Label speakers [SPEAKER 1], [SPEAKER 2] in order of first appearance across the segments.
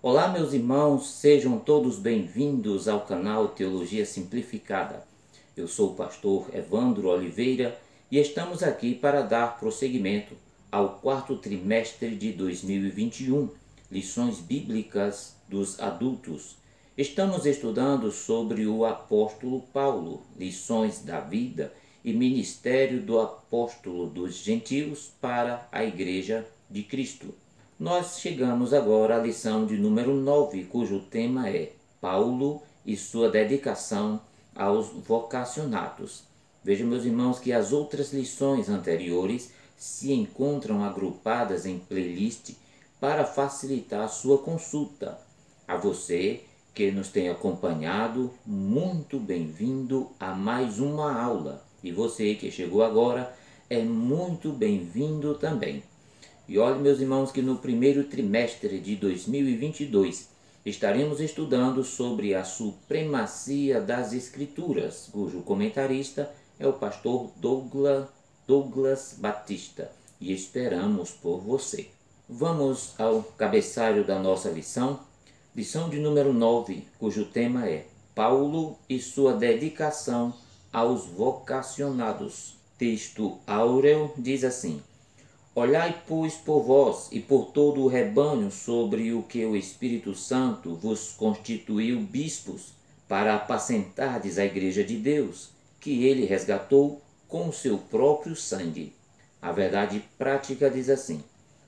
[SPEAKER 1] Olá, meus irmãos, sejam todos bem-vindos ao canal Teologia Simplificada. Eu sou o pastor Evandro Oliveira e estamos aqui para dar prosseguimento ao quarto trimestre de 2021, lições bíblicas dos adultos. Estamos estudando sobre o apóstolo Paulo, lições da vida e ministério do apóstolo dos gentios para a Igreja de Cristo. Nós chegamos agora à lição de número 9, cujo tema é Paulo e sua dedicação aos vocacionados. Vejam, meus irmãos, que as outras lições anteriores se encontram agrupadas em playlist para facilitar sua consulta. A você que nos tem acompanhado, muito bem-vindo a mais uma aula. E você que chegou agora, é muito bem-vindo também. E olhe, meus irmãos, que no primeiro trimestre de 2022 estaremos estudando sobre a supremacia das Escrituras, cujo comentarista é o pastor Douglas Batista, e esperamos por você. Vamos ao cabeçalho da nossa lição de número 9, cujo tema é Paulo e sua dedicação aos vocacionados. Texto áureo diz assim: Olhai, pois, por vós e por todo o rebanho sobre o que o Espírito Santo vos constituiu bispos, para apacentardes a igreja de Deus, que ele resgatou com o seu próprio sangue. A verdade prática diz assim: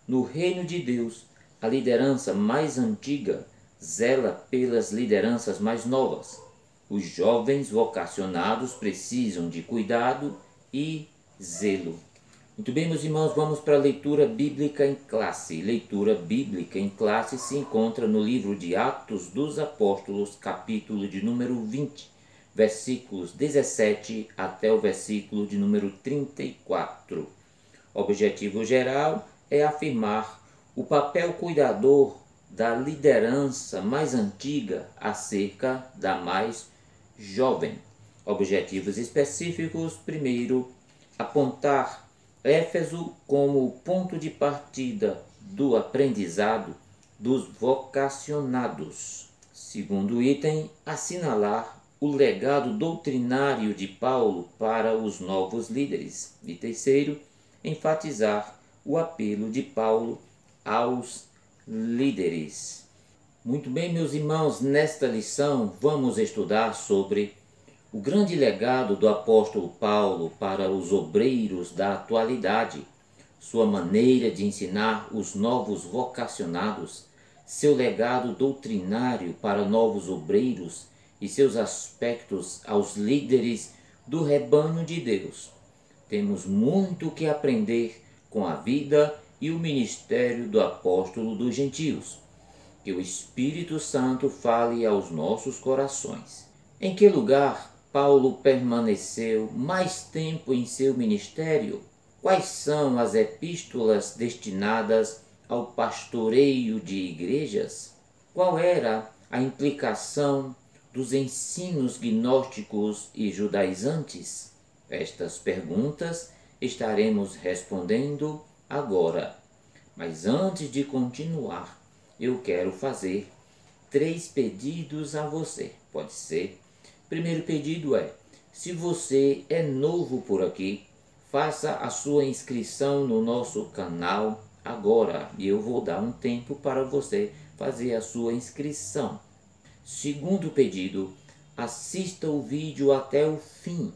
[SPEAKER 1] no reino de Deus, a liderança mais antiga zela pelas lideranças mais novas. Os jovens vocacionados precisam de cuidado e zelo. Muito bem, meus irmãos, vamos para a leitura bíblica em classe. Leitura bíblica em classe se encontra no livro de Atos dos Apóstolos, capítulo de número 20, versículos 17 até o versículo de número 34. O objetivo geral é afirmar o papel cuidador da liderança mais antiga acerca da mais jovem. Objetivos específicos: primeiro, apontar Éfeso como o ponto de partida do aprendizado dos vocacionados. Segundo item, assinalar o legado doutrinário de Paulo para os novos líderes. E terceiro, enfatizar o apelo de Paulo aos líderes. Muito bem, meus irmãos, nesta lição vamos estudar sobre o grande legado do apóstolo Paulo para os obreiros da atualidade, sua maneira de ensinar os novos vocacionados, seu legado doutrinário para novos obreiros e seus aspectos aos líderes do rebanho de Deus. Temos muito que aprender com a vida e o ministério do apóstolo dos gentios. Que o Espírito Santo fale aos nossos corações. Em que lugar Paulo permaneceu mais tempo em seu ministério? Quais são as epístolas destinadas ao pastoreio de igrejas? Qual era a implicação dos ensinos gnósticos e judaizantes? Estas perguntas estaremos respondendo agora. Mas antes de continuar, eu quero fazer 3 pedidos a você. Pode ser? Primeiro pedido é: se você é novo por aqui, faça a sua inscrição no nosso canal agora. E eu vou dar um tempo para você fazer a sua inscrição. Segundo pedido: assista o vídeo até o fim.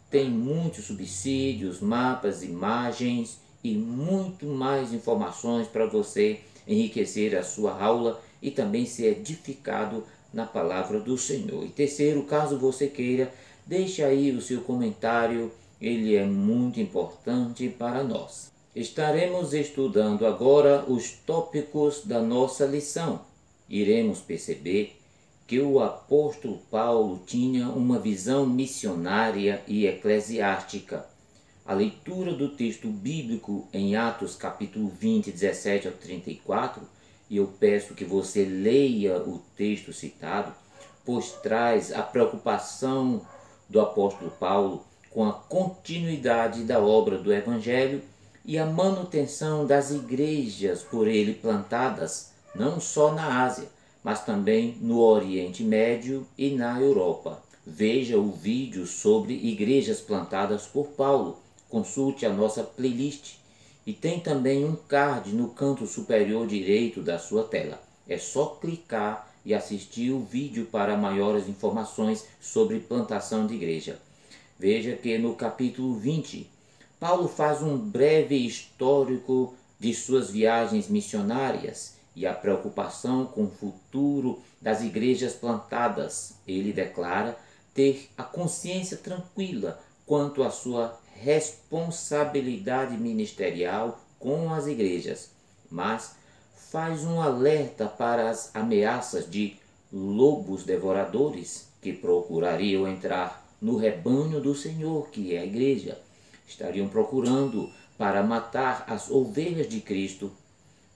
[SPEAKER 1] Tem muitos subsídios, mapas, imagens e muito mais informações para você enriquecer a sua aula e também ser edificado na palavra do Senhor. E terceiro, caso você queira, deixe aí o seu comentário, ele é muito importante para nós. Estaremos estudando agora os tópicos da nossa lição. Iremos perceber que o apóstolo Paulo tinha uma visão missionária e eclesiástica. A leitura do texto bíblico em Atos capítulo 20, 17 ao 34, e eu peço que você leia o texto citado, pois traz a preocupação do apóstolo Paulo com a continuidade da obra do Evangelho e a manutenção das igrejas por ele plantadas, não só na Ásia, mas também no Oriente Médio e na Europa. Veja o vídeo sobre igrejas plantadas por Paulo. Consulte a nossa playlist. E tem também um card no canto superior direito da sua tela. É só clicar e assistir o vídeo para maiores informações sobre plantação de igreja. Veja que no capítulo 20, Paulo faz um breve histórico de suas viagens missionárias e a preocupação com o futuro das igrejas plantadas. Ele declara ter a consciência tranquila quanto à sua responsabilidade ministerial com as igrejas, mas faz um alerta para as ameaças de lobos devoradores que procurariam entrar no rebanho do Senhor, que é a igreja. Estariam procurando para matar as ovelhas de Cristo.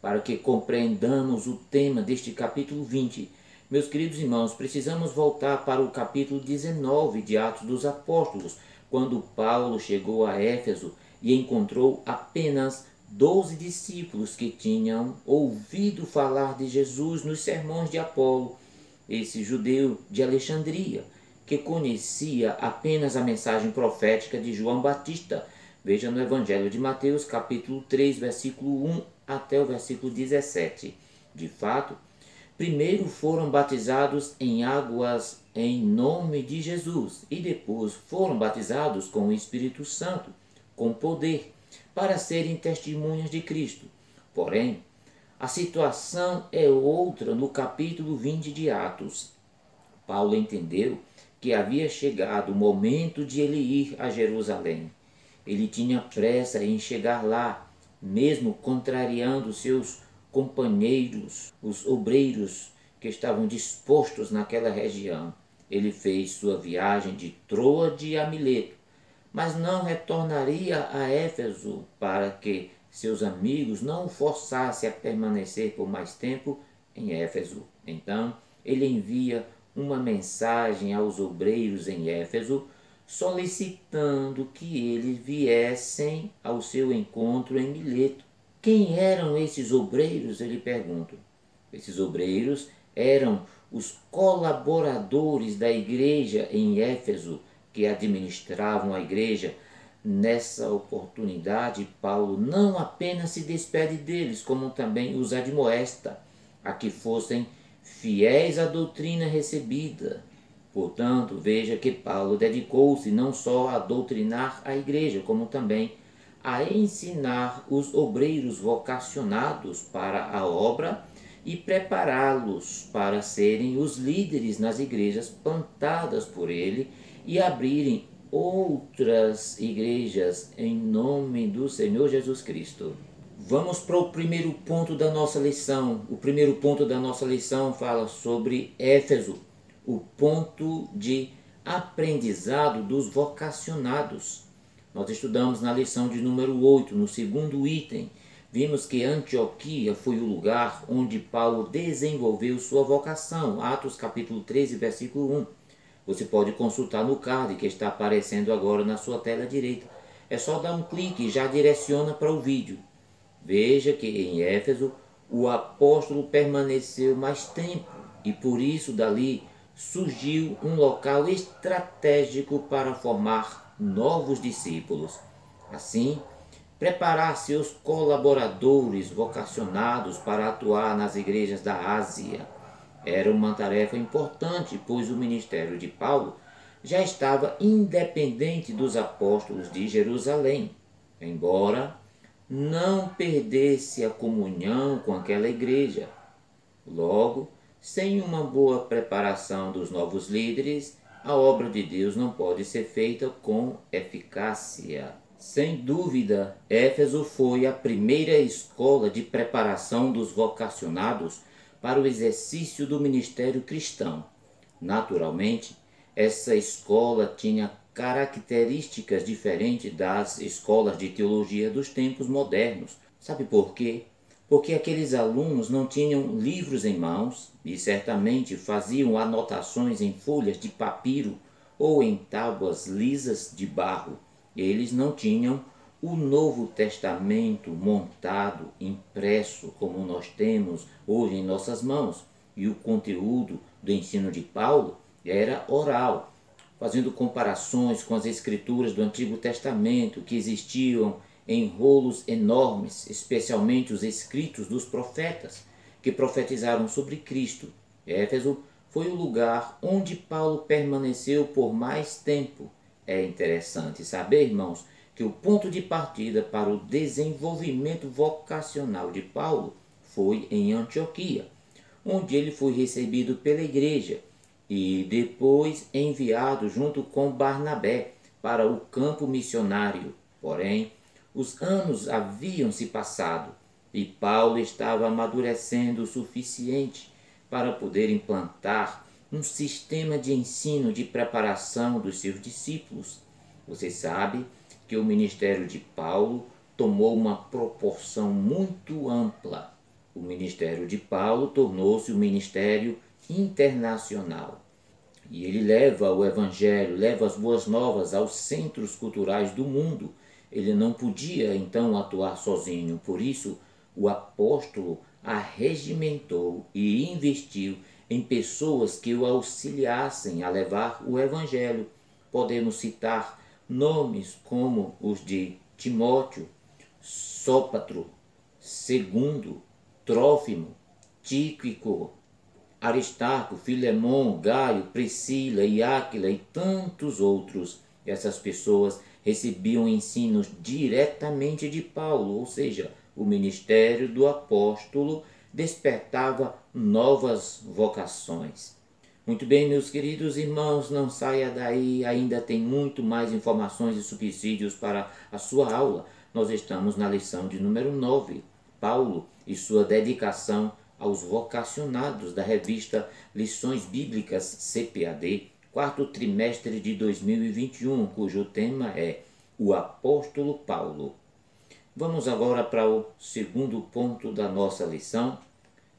[SPEAKER 1] Para que compreendamos o tema deste capítulo 20, meus queridos irmãos, precisamos voltar para o capítulo 19 de Atos dos Apóstolos, quando Paulo chegou a Éfeso e encontrou apenas 12 discípulos que tinham ouvido falar de Jesus nos sermões de Apolo, esse judeu de Alexandria, que conhecia apenas a mensagem profética de João Batista. Veja no Evangelho de Mateus, capítulo 3, versículo 1 até o versículo 17. De fato, primeiro foram batizados em águas em nome de Jesus e depois foram batizados com o Espírito Santo, com poder, para serem testemunhas de Cristo. Porém, a situação é outra no capítulo 20 de Atos. Paulo entendeu que havia chegado o momento de ele ir a Jerusalém. Ele tinha pressa em chegar lá, mesmo contrariando seus companheiros, os obreiros que estavam dispostos naquela região. Ele fez sua viagem de Troade a Mileto, mas não retornaria a Éfeso para que seus amigos não o forçassem a permanecer por mais tempo em Éfeso. Então, ele envia uma mensagem aos obreiros em Éfeso, solicitando que eles viessem ao seu encontro em Mileto. Quem eram esses obreiros? Ele pergunta. Esses obreiros eram os colaboradores da igreja em Éfeso, que administravam a igreja. Nessa oportunidade, Paulo não apenas se despede deles, como também os admoesta a que fossem fiéis à doutrina recebida. Portanto, veja que Paulo dedicou-se não só a doutrinar a igreja, como também a ensinar os obreiros vocacionados para a obra e prepará-los para serem os líderes nas igrejas plantadas por ele e abrirem outras igrejas em nome do Senhor Jesus Cristo. Vamos para o primeiro ponto da nossa lição. O primeiro ponto da nossa lição fala sobre Éfeso, o ponto de aprendizado dos vocacionados. Nós estudamos na lição de número 8, no segundo item. Vimos que Antioquia foi o lugar onde Paulo desenvolveu sua vocação. Atos capítulo 13, versículo 1. Você pode consultar no card que está aparecendo agora na sua tela direita. É só dar um clique e já direciona para o vídeo. Veja que em Éfeso o apóstolo permaneceu mais tempo e por isso dali surgiu um local estratégico para formar novos discípulos. Assim, preparar seus colaboradores vocacionados para atuar nas igrejas da Ásia era uma tarefa importante, pois o ministério de Paulo já estava independente dos apóstolos de Jerusalém, embora não perdesse a comunhão com aquela igreja. Logo, sem uma boa preparação dos novos líderes, a obra de Deus não pode ser feita com eficácia. Sem dúvida, Éfeso foi a primeira escola de preparação dos vocacionados para o exercício do ministério cristão. Naturalmente, essa escola tinha características diferentes das escolas de teologia dos tempos modernos. Sabe por quê? Porque aqueles alunos não tinham livros em mãos e certamente faziam anotações em folhas de papiro ou em tábuas lisas de barro. Eles não tinham o Novo Testamento montado, impresso, como nós temos hoje em nossas mãos. e o conteúdo do ensino de Paulo era oral, fazendo comparações com as escrituras do Antigo Testamento que existiam em rolos enormes, especialmente os escritos dos profetas que profetizaram sobre Cristo. Éfeso foi o lugar onde Paulo permaneceu por mais tempo. É interessante saber, irmãos, que o ponto de partida para o desenvolvimento vocacional de Paulo foi em Antioquia, onde ele foi recebido pela igreja e depois enviado junto com Barnabé para o campo missionário. Porém, os anos haviam se passado e Paulo estava amadurecendo o suficiente para poder implantar um sistema de ensino de preparação dos seus discípulos. Você sabe que o ministério de Paulo tomou uma proporção muito ampla. O ministério de Paulo tornou-se um ministério internacional. E ele leva o evangelho, leva as boas novas aos centros culturais do mundo. Ele não podia então atuar sozinho, por isso o apóstolo arregimentou e investiu em pessoas que o auxiliassem a levar o evangelho. Podemos citar nomes como os de Timóteo, Sópatro, Segundo, Trófimo, Tíquico, Aristarco, Filemon, Gaio, Priscila e Áquila e tantos outros. Essas pessoas recebiam ensinos diretamente de Paulo, ou seja, o ministério do apóstolo despertava novas vocações. Muito bem, meus queridos irmãos, não saia daí, ainda tem muito mais informações e subsídios para a sua aula. Nós estamos na lição de número 9, Paulo e sua dedicação aos vocacionados da revista Lições Bíblicas CPAD, quarto trimestre de 2021, cujo tema é o Apóstolo Paulo. Vamos agora para o segundo ponto da nossa lição.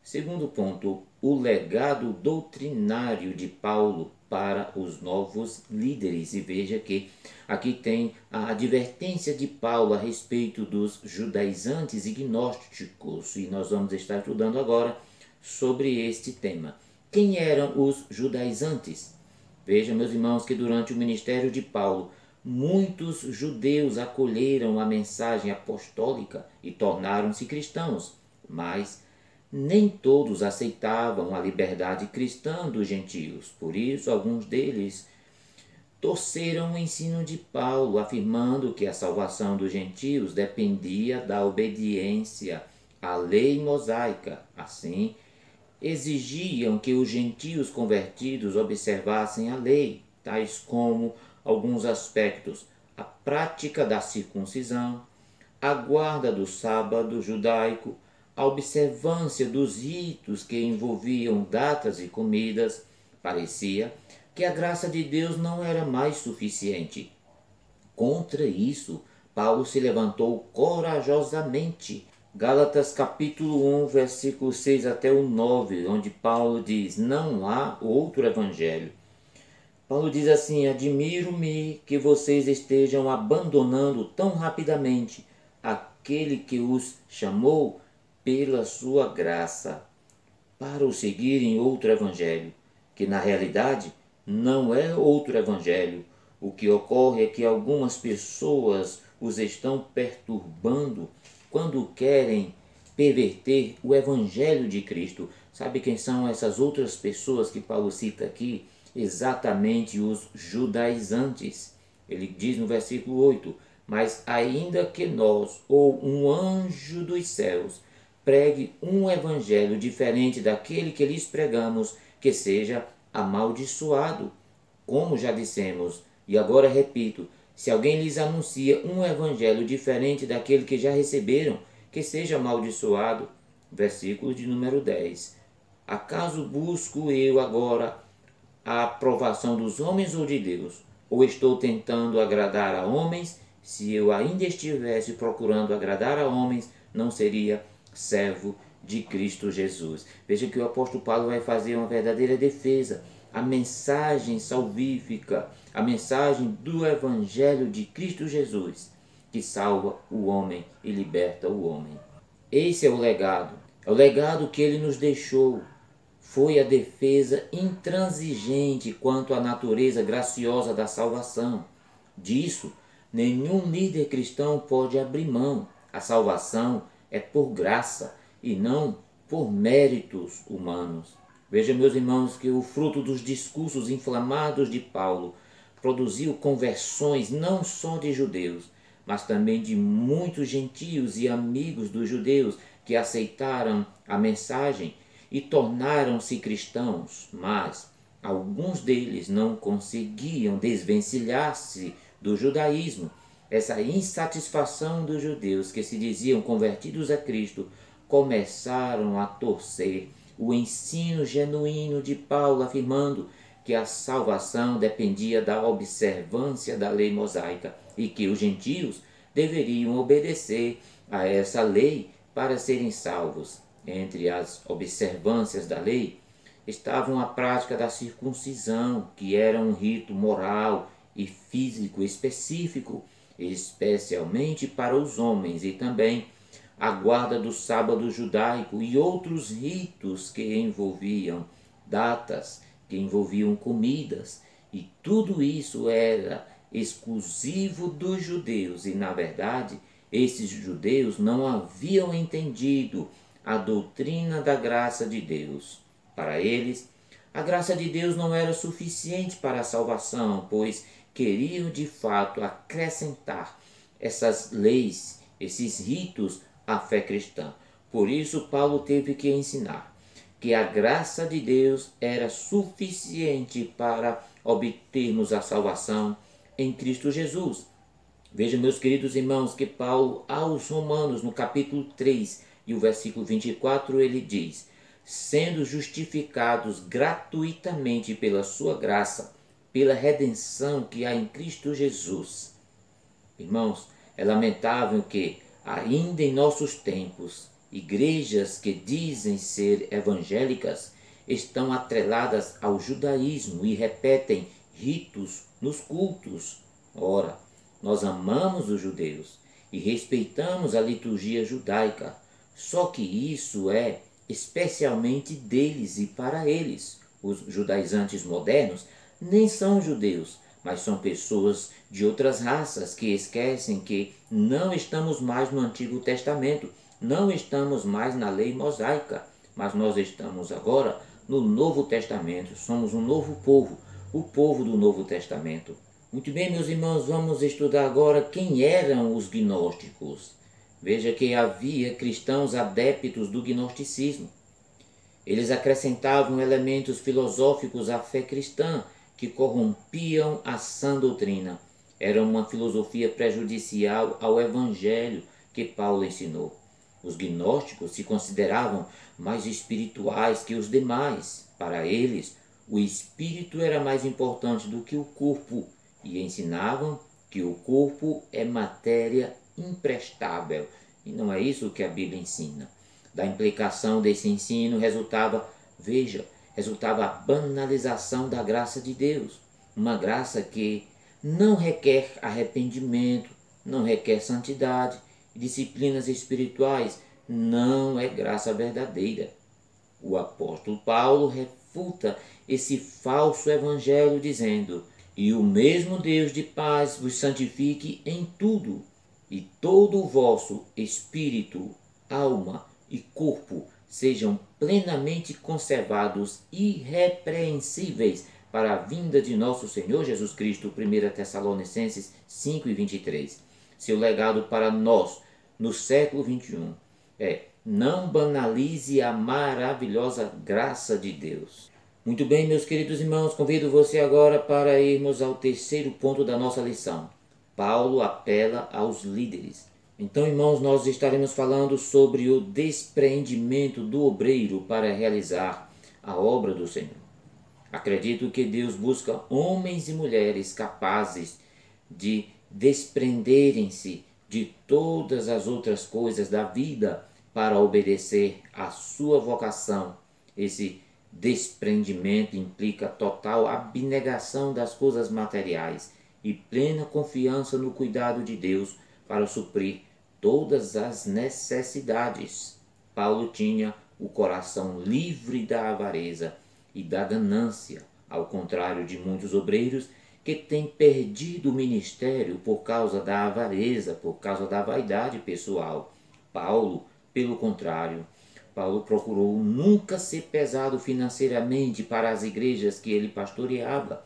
[SPEAKER 1] Segundo ponto, o legado doutrinário de Paulo para os novos líderes. E veja que aqui tem a advertência de Paulo a respeito dos judaizantes e gnósticos. E nós vamos estar estudando agora sobre este tema. Quem eram os judaizantes? Veja, meus irmãos, que durante o ministério de Paulo, muitos judeus acolheram a mensagem apostólica e tornaram-se cristãos, mas nem todos aceitavam a liberdade cristã dos gentios. Por isso, alguns deles torceram o ensino de Paulo, afirmando que a salvação dos gentios dependia da obediência à lei mosaica. Assim, exigiam que os gentios convertidos observassem a lei, tais como alguns aspectos: a prática da circuncisão, a guarda do sábado judaico, a observância dos ritos que envolviam datas e comidas. Parecia que a graça de Deus não era mais suficiente. Contra isso, Paulo se levantou corajosamente. Gálatas capítulo 1, versículo 6 até o 9, onde Paulo diz: não há outro evangelho. Paulo diz assim: admiro-me que vocês estejam abandonando tão rapidamente aquele que os chamou pela sua graça, para o seguirem outro evangelho, que na realidade não é outro evangelho. O que ocorre é que algumas pessoas os estão perturbando quando querem perverter o evangelho de Cristo. Sabe quem são essas outras pessoas que Paulo cita aqui? Exatamente os judaizantes. Ele diz no versículo 8: mas ainda que nós, ou um anjo dos céus, pregue um evangelho diferente daquele que lhes pregamos, que seja amaldiçoado. Como já dissemos, e agora repito, se alguém lhes anuncia um evangelho diferente daquele que já receberam, que seja amaldiçoado. Versículo de número 10. Acaso busco eu agora a aprovação dos homens ou de Deus? Ou estou tentando agradar a homens? Se eu ainda estivesse procurando agradar a homens, não seria servo de Cristo Jesus. Veja que o apóstolo Paulo vai fazer uma verdadeira defesa. A mensagem salvífica, a mensagem do evangelho de Cristo Jesus, que salva o homem e liberta o homem. Esse é o legado que ele nos deixou. foi a defesa intransigente quanto à natureza graciosa da salvação. Disso, nenhum líder cristão pode abrir mão. A salvação é por graça e não por méritos humanos. Veja, meus irmãos, que o fruto dos discursos inflamados de Paulo produziu conversões não só de judeus, mas também de muitos gentios e amigos dos judeus que aceitaram a mensagem e tornaram-se cristãos, mas alguns deles não conseguiam desvencilhar-se do judaísmo. Essa insatisfação dos judeus que se diziam convertidos a Cristo começaram a torcer o ensino genuíno de Paulo, afirmando que a salvação dependia da observância da lei mosaica e que os gentios deveriam obedecer a essa lei para serem salvos. Entre as observâncias da lei estavam a prática da circuncisão, que era um rito moral e físico específico, especialmente para os homens, e também a guarda do sábado judaico e outros ritos que envolviam datas, que envolviam comidas, e tudo isso era exclusivo dos judeus, e na verdade esses judeus não haviam entendido a doutrina da graça de Deus. Para eles, a graça de Deus não era suficiente para a salvação, pois queriam de fato acrescentar essas leis, esses ritos à fé cristã. Por isso, Paulo teve que ensinar que a graça de Deus era suficiente para obtermos a salvação em Cristo Jesus. Veja, meus queridos irmãos, que Paulo aos Romanos, no capítulo 3 e o versículo 24, ele diz: sendo justificados gratuitamente pela sua graça, pela redenção que há em Cristo Jesus. Irmãos, é lamentável que, ainda em nossos tempos, igrejas que dizem ser evangélicas estão atreladas ao judaísmo e repetem ritos nos cultos. Ora, nós amamos os judeus e respeitamos a liturgia judaica, só que isso é especialmente deles e para eles. Os judaizantes modernos nem são judeus, mas são pessoas de outras raças que esquecem que não estamos mais no Antigo Testamento, não estamos mais na lei mosaica, mas nós estamos agora no Novo Testamento. Somos um novo povo, o povo do Novo Testamento. Muito bem, meus irmãos, vamos estudar agora quem eram os gnósticos. Veja que havia cristãos adeptos do gnosticismo. Eles acrescentavam elementos filosóficos à fé cristã que corrompiam a sã doutrina. Era uma filosofia prejudicial ao evangelho que Paulo ensinou. Os gnósticos se consideravam mais espirituais que os demais. Para eles, o espírito era mais importante do que o corpo e ensinavam que o corpo é matéria imprestável. E não é isso que a Bíblia ensina. Da implicação desse ensino resultava a banalização da graça de Deus. Uma graça que não requer arrependimento, não requer santidade, disciplinas espirituais, não é graça verdadeira. O apóstolo Paulo refuta esse falso evangelho dizendo: e o mesmo Deus de paz vos santifique em tudo, e todo o vosso espírito, alma e corpo sejam plenamente conservados irrepreensíveis para a vinda de nosso Senhor Jesus Cristo. 1 Tessalonicenses 5:23. Seu legado para nós no século XXI é: não banalize a maravilhosa graça de Deus. Muito bem, meus queridos irmãos, convido você agora para irmos ao terceiro ponto da nossa lição. Paulo apela aos líderes. Então, irmãos, nós estaremos falando sobre o despreendimento do obreiro para realizar a obra do Senhor. Acredito que Deus busca homens e mulheres capazes de desprenderem-se de todas as outras coisas da vida para obedecer à sua vocação. Esse desprendimento implica total abnegação das coisas materiais e plena confiança no cuidado de Deus para suprir todas as necessidades. Paulo tinha o coração livre da avareza e da ganância, ao contrário de muitos obreiros que têm perdido o ministério por causa da avareza, por causa da vaidade pessoal. Paulo, pelo contrário, Paulo procurou nunca ser pesado financeiramente para as igrejas que ele pastoreava,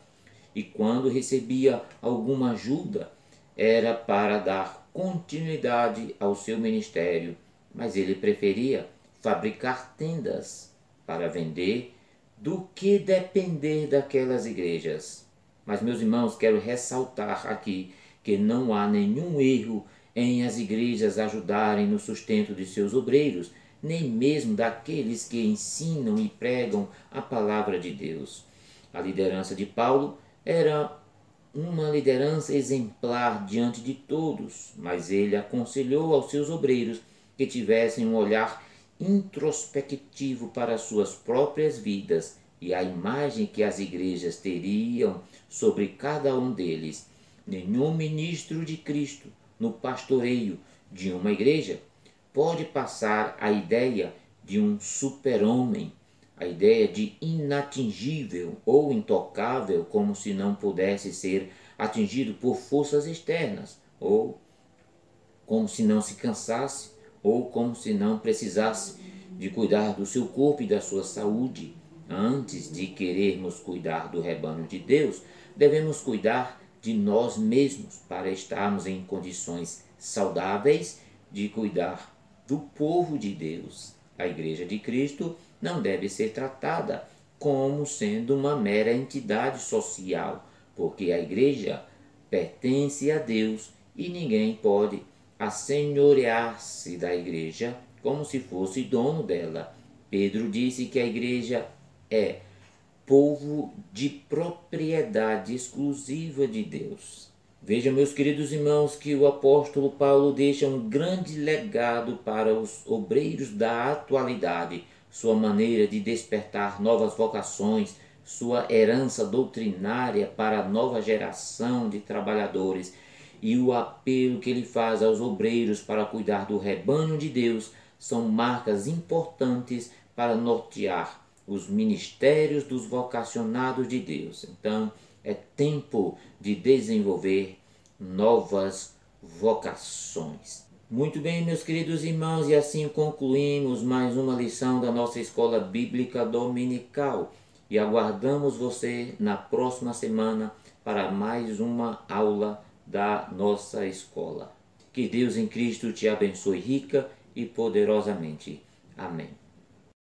[SPEAKER 1] e quando recebia alguma ajuda, era para dar continuidade ao seu ministério, mas ele preferia fabricar tendas para vender do que depender daquelas igrejas. Mas, meus irmãos, quero ressaltar aqui que não há nenhum erro em as igrejas ajudarem no sustento de seus obreiros, nem mesmo daqueles que ensinam e pregam a palavra de Deus. A liderança de Paulo era uma liderança exemplar diante de todos, mas ele aconselhou aos seus obreiros que tivessem um olhar introspectivo para suas próprias vidas e a imagem que as igrejas teriam sobre cada um deles. Nenhum ministro de Cristo no pastoreio de uma igreja pode passar a ideia de um super-homem, a ideia de inatingível ou intocável, como se não pudesse ser atingido por forças externas, ou como se não se cansasse, ou como se não precisasse de cuidar do seu corpo e da sua saúde. Antes de querermos cuidar do rebanho de Deus, devemos cuidar de nós mesmos para estarmos em condições saudáveis de cuidar do povo de Deus. A Igreja de Cristo não deve ser tratada como sendo uma mera entidade social, porque a Igreja pertence a Deus e ninguém pode assenhorear-se da Igreja como se fosse dono dela. Pedro disse que a Igreja é povo de propriedade exclusiva de Deus. Veja, meus queridos irmãos, que o apóstolo Paulo deixa um grande legado para os obreiros da atualidade, sua maneira de despertar novas vocações, sua herança doutrinária para a nova geração de trabalhadores e o apelo que ele faz aos obreiros para cuidar do rebanho de Deus são marcas importantes para nortear os ministérios dos vocacionados de Deus. Então, é tempo de desenvolver novas vocações. Muito bem, meus queridos irmãos, e assim concluímos mais uma lição da nossa Escola Bíblica Dominical. E aguardamos você na próxima semana para mais uma aula da nossa escola. Que Deus em Cristo te abençoe rica e poderosamente. Amém.